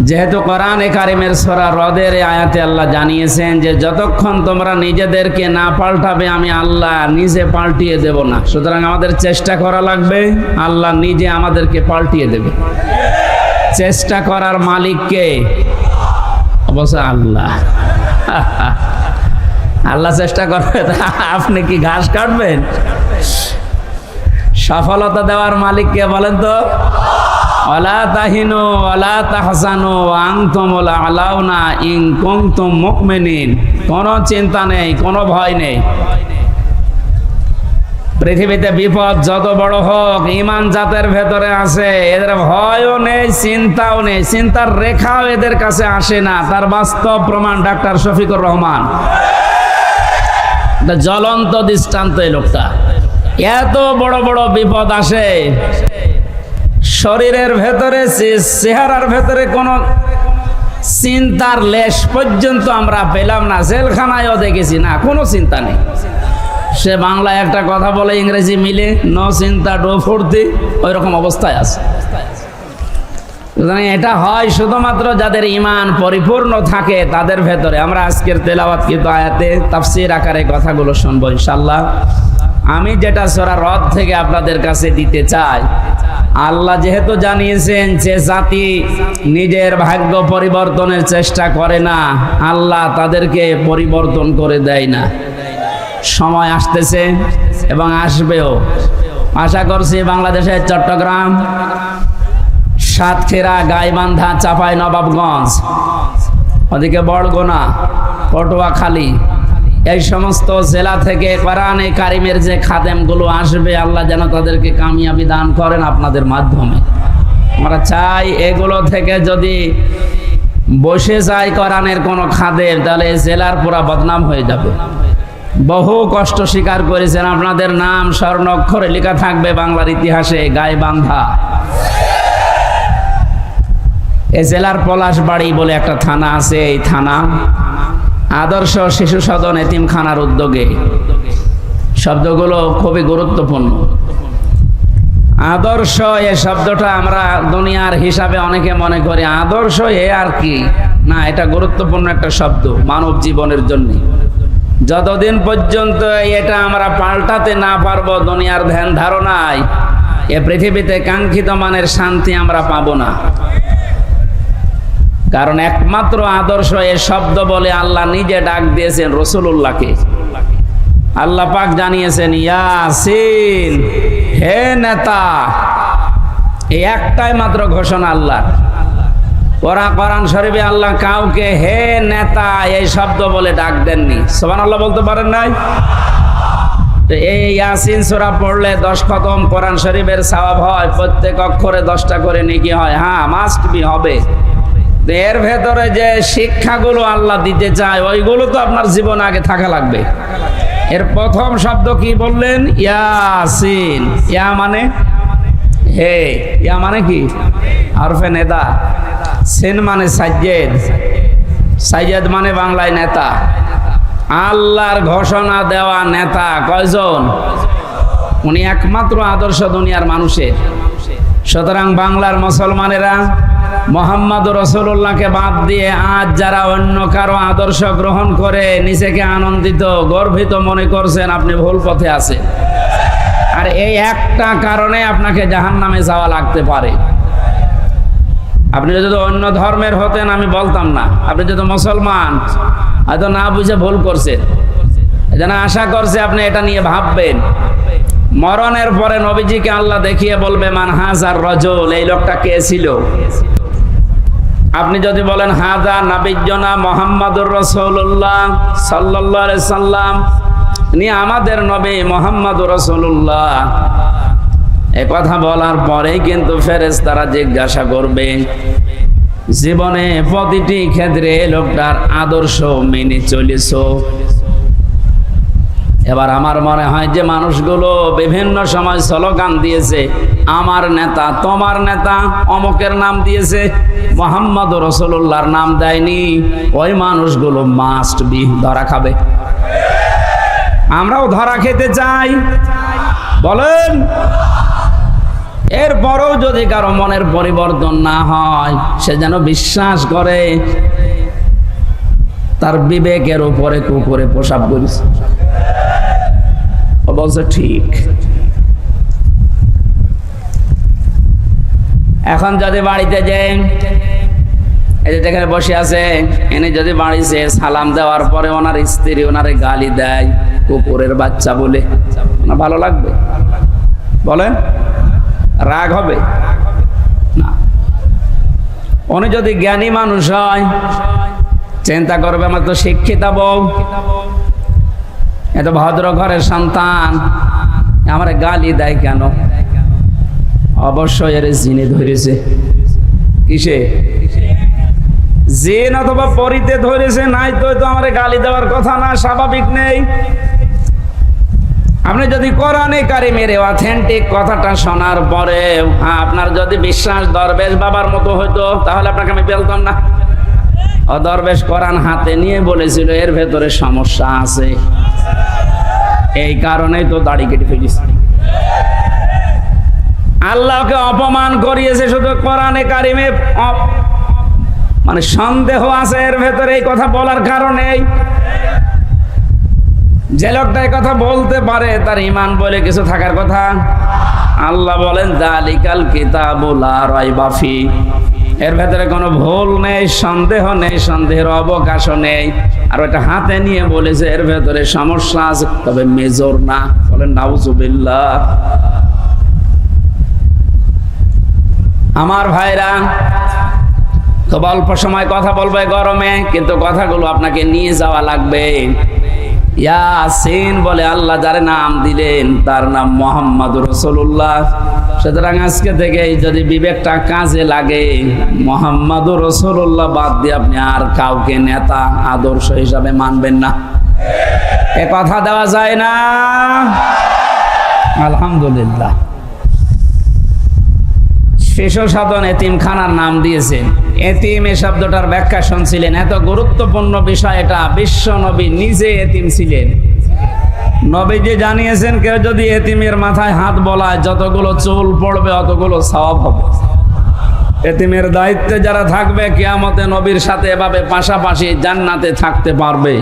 যেহেতু কোরআনে কারিমের সূরা রদের আয়াতে আল্লাহ জানিয়েছেন যে যতক্ষণ তোমরা নিজেদেরকে না পাল্টাবে আমি আল্লাহ নিজে পাল্টিয়ে দেব না। সুতরাং আমাদের চেষ্টা করা লাগবে, আল্লাহ নিজে আমাদেরকে পাল্টিয়ে দেবে। চেষ্টা করার মালিক কে? অবশ্য আল্লাহ। আল্লাহ চেষ্টা করবে, আপনি কি ঘাস কাটবেন? সফলতা দেওয়ার মালিক কে বলেন তো? ওয়ালা তাহিনু ওয়ালা তাহজানু ওয়া আনতুমুল আলাউনা ইন কুনতুম মুমিনিন। কোনো চিন্তা নেই, কোনো ভয় নেই। পৃথিবীতে বিপদ যত বড় হোক, ঈমান জাতের ভেতরে আছে, এদের ভয়ও নেই, চিন্তাও নেই, চিন্তার রেখাও এদের কাছে আসে না। তার বাস্তব প্রমাণ ডাক্তার শফিকুর রহমান, জ্বলন্ত দৃষ্টান্ত এই লোকটা। এত বড় বড় বিপদ আসে, শরীরের ভেতরে, চেহারার ভেতরে কোনো চিন্তার লেশ পর্যন্ত আমরা পেলাম না। জেলখানায়ও দেখেছি না, কোনো চিন্তা নেই। সে বাংলায় একটা কথা বলে, ইংরেজি মিলে, নো চিন্তা ডো ফুর্তি, ওই রকম অবস্থায় আছে। এটা হয় শুধুমাত্র যাদের ঈমান পরিপূর্ণ থাকে তাদের ভেতরে। আমরা আজকের তেলাওয়াতকৃত আয়াতে তাফসীর আকারে কথাগুলো শুনবো ইনশাআল্লাহ। আমি যেটা সূরা রদ থেকে আপনাদের কাছে দিতে চাই, আল্লাহ যেহেতু জানিয়েছেন যে জাতি নিজের ভাগ্য পরিবর্তনের চেষ্টা করে না, আল্লাহ তাদেরকে পরিবর্তন করে দেয় না। সময় আসতেছে এবং আসবেও। আশা করছি বাংলাদেশের চট্টগ্রাম, সাতক্ষীরা, গাইবান্ধা, চাঁপাই নবাবগঞ্জ, ওদিকে বরগুনা, পটুয়াখালী, এই সমস্ত জেলা থেকে কোরআনে কারিমের যে খাদেমগুলো আসবে, আল্লাহ যেন তাদেরকে কামিয়াবি দান করেন আপনাদের মাধ্যমে। আমরা চাই এগুলো থেকে যদি বসে যায় কোরআনের কোনো খাদেম, তাহলে জেলার পুরা বদনাম হয়ে যাবে। বহু কষ্ট স্বীকার করেছেন, আপনাদের নাম স্বর্ণ অক্ষরে লেখা থাকবে বাংলার ইতিহাসে। গাইবান্ধা, এই জেলার পলাশবাড়ি বলে একটা থানা আছে, এই থানা আদর্শ শিশু সদন এতিমখানার উদ্যোগে। শব্দগুলো খুবই গুরুত্বপূর্ণ। আদর্শ এ শব্দটা আমরা দুনিয়ার হিসাবে অনেকে মনে করি আদর্শ এ আর কি না, এটা গুরুত্বপূর্ণ একটা শব্দ মানব জীবনের জন্য। যতদিন পর্যন্ত এটা আমরা পাল্টাতে না পারবো দুনিয়ার ধ্যান ধারণায়, এ পৃথিবীতে কাঙ্ক্ষিত মানের শান্তি আমরা পাবো না। কারণ একমাত্র আদর্শ এ শব্দ বলে আল্লাহ নিজে ডাক দিয়েছেন রাসূলুল্লাহকে। আল্লাহ পাক জানিয়েছেন, ইয়াসিন, হে নেতা। এই একটাই মাত্র ঘোষণা আল্লাহর। কোরআন শরীফে আল্লাহ কাউকে হে নেতা এই শব্দ বলে ডাক দেননি। সুবহানাল্লাহ বলতে পারেন নাই? তো এই ইয়াসিন সূরা পড়লে 10 খতম কোরআন শরীফের সওয়াব হয়, প্রত্যেক অক্ষরে 10টা করে নেকি হয়। হ্যাঁ, মাস্ট বি হবে। এর ভেতরে যে শিক্ষাগুলো আল্লাহ দিতে চায়, ওইগুলো তো আপনার জীবন আগে থাকা লাগবে। এর প্রথম শব্দ কি বললেন? ইয়াসিন। ইয়া মানে হে, ইয়া মানে কি? হরফে নেদা। সিন মানে সাজ্জেদ, সাজ্জেদ মানে বাংলায় নেতা। আল্লাহর ঘোষণা দেওয়া নেতা কয়জন? উনি একমাত্র আদর্শ দুনিয়ার মানুষের। সুতরাং বাংলার মুসলমানেরা মুহাম্মদুর রাসূলুল্লাহকে বাদ দিয়ে আজ যারা অন্য কারো আদর্শ গ্রহণ করে নিজেকে আনন্দিত, গর্বিত মনে করছেন, আপনি ভুল পথে আছেন। আর এই একটা কারণে আপনাকে জাহান্নামে যাওয়া লাগতে পারে। আপনি যদি অন্য ধর্মের হতেন আমি বলতাম না, আপনি যদি মুসলমান হয়তো না বুঝে ভুল করছেন। এজন্য আশা করছি আপনি এটা নিয়ে ভাববেন। মরণের পরে নবীজিকে আল্লাহ দেখিয়ে বলবে, মান হাজার রাজুল, এই লোকটা কে ছিল? আপনি যদি বলেন হাজা নাবিয়্যুনা মুহাম্মাদুর রাসূলুল্লাহ সাল্লাল্লাহু আলাইহি সাল্লাম, ইনি আমাদের নবী মুহাম্মাদুর রাসূলুল্লাহ, এই কথা বলার পরেই কিন্তু ফেরেশতারা জিজ্ঞাসা করবে, জীবনে প্রতিটি ক্ষেত্রে লোকটার আদর্শ মেনে চলেছো? এবার আমার মনে হয় যে মানুষগুলো বিভিন্ন সময় স্লোগান দিয়েছে, আমার নেতা, তোমার নেতা, অমুকের নাম দিয়েছে, মুহাম্মদুর রাসূলুল্লাহর নাম দেয়নি, ওই মানুষগুলো মাস্ট বি ধরা খাবে। আমরাও ধরা খেতে চাই, বলেন? এরপরেও যদি কারো মনের পরিবর্তন না হয়, সে যেন বিশ্বাস করে তার বিবেকের উপরে কুকুরে প্রসাব করেছে। ও বলছে ঠিক। এখন যদি বাড়িতে যাই, এই যে যেখানে বসে আছে এনে যদি বাড়িতে সালাম দেওয়ার পরে ওনার স্ত্রী ওনারে গালি দেয় কুকুরের বাচ্চা বলে, না ভালো লাগবে? বলেন, রাগ হবে না? উনি যদি জ্ঞানী মানুষ হয়, চিন্তা করবে আমার তো শিক্ষিতা বউ, এত ভদ্র ঘরের সন্তান, আমার গালি দেয় কেন? অবশ্যই এর জিনে ধরেছে। কিসে? জিন অথবা পরিতে ধরেছে, নাই তো আমার গালি দেওয়ার কথা না, স্বাভাবিক নেই। আপনি যদি কোরআনে কারিমের অথেন্টিক কথাটা শোনার পরে আপনার যদি বিশ্বাস দরবেশ বাবার মতো হইতো, তাহলে আপনাকে আমি বলতাম না। ও দরবেশ কোরআন হাতে নিয়ে বলেছিল এর ভেতরে সমস্যা আছে, এই কারণেই তো দাড়ি কেটে ফেলিস। আল্লাহকে অপমান করিয়েছে শুধু কোরআনে কারিমে, মানে সন্দেহ আছে এর ভেতরে এই কথা বলার কারণেই। যে লোকটা এই কথা বলতে পারে তার ঈমান বলে কিছু থাকার কথা। আল্লাহ বলেন যালিকাল কিতাবু লা রাইবা ফি, এর ভেতরে কোনো ভুল নেই, সন্দেহ নেই, সন্দেহের অবকাশও নেই। আর ওটা হাতে নিয়ে বলেছে এর ভেতরে সমস্যা আছে, তবে মেজর না। বলেন নাউজুবিল্লাহ। আমার ভাইরা, খুব অল্প সময় কথা বলবে গরমে, কিন্তু কথাগুলো আপনাকে নিয়ে যাওয়া লাগবে। ইয়াসিন বলে আল্লাহ যার নাম দিলেন তার নাম মুহাম্মদুর রাসূলুল্লাহ। সুতরাং আজকে থেকে যদি বিবেকটা কাজে লাগে, মুহাম্মদুর রাসূলুল্লাহ বাদ দিয়ে আপনি আর কাউকে নেতা আদর্শ হিসাবে মানবেন না। এ কথা দেওয়া যায় না? আলহামদুলিল্লাহ। শিশু সাধন এতিমখানার নাম দিয়েছেন। এতিম এ শব্দটার ব্যাখ্যা শুনছিলেন, এত গুরুত্বপূর্ণ বিষয় এটা। বিশ্ব নবী নিজে এতিম ছিলেন। নবীজি জানিয়েছেন কেউ যদি এতিমের মাথায় হাত বলায় যতগুলো চুল পড়বে অতগুলো সওয়াব হবে। এতিমের দায়িত্বে যারা থাকবে কিয়ামতে নবীর সাথে এভাবে পাশাপাশি জান্নাতে থাকতে পারবে।